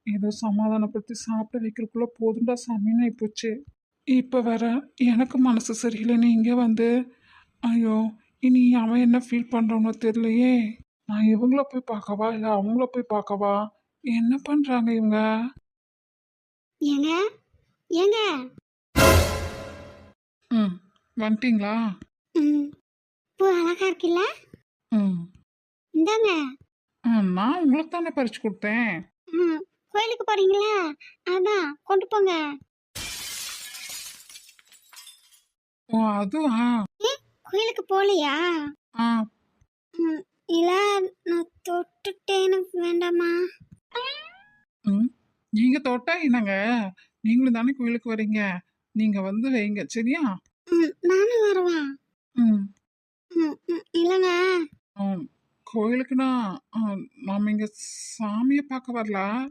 ஏதோ சமாதானப்படுத்தி சாப்பிட வைக்கிறதுக்குள்ள போதுண்டா சாமின்னு ஆயிப்போச்சு. இப்போ வேற எனக்கு மனசு சரியில்லைன்னு இங்கே வந்து, ஐயோ, இனி அவன் என்ன ஃபீல் பண்ணுறானோ தெரியலையே. நான் இவங்கள போய் பார்க்கவா இல்லை அவங்கள போய் பார்க்கவா? என்ன பண்ணுறாங்க இவங்க? ஏங்க ஏங்க. ம், வந்துட்டீங்களா? ம். பூ அழகா இருக்குல்ல? ம். இந்தாங்க. நான் உங்களுக்கு தானே பறிச்சு கொடுத்தேன். ம். கோயிலுக்கு போறீங்களா? அதான் கொண்டு போங்க. ஓ, அதுவா? கோயிலுக்கு போகலையா? ஆ. ம். இல்ல, நான் தொட்டுட்டேன்னு வேண்டாமா? ம். நீங்க தொட்டா என்னங்க? நீங்களும் தானே கோயிலுக்கு வரீங்க. நீங்க வந்து வைங்க சரியா? நானும் வரவா? ம். இல்லைங்க. கோயிலுக்குன்னா நாம இங்க சாமியை பார்க்க வரல.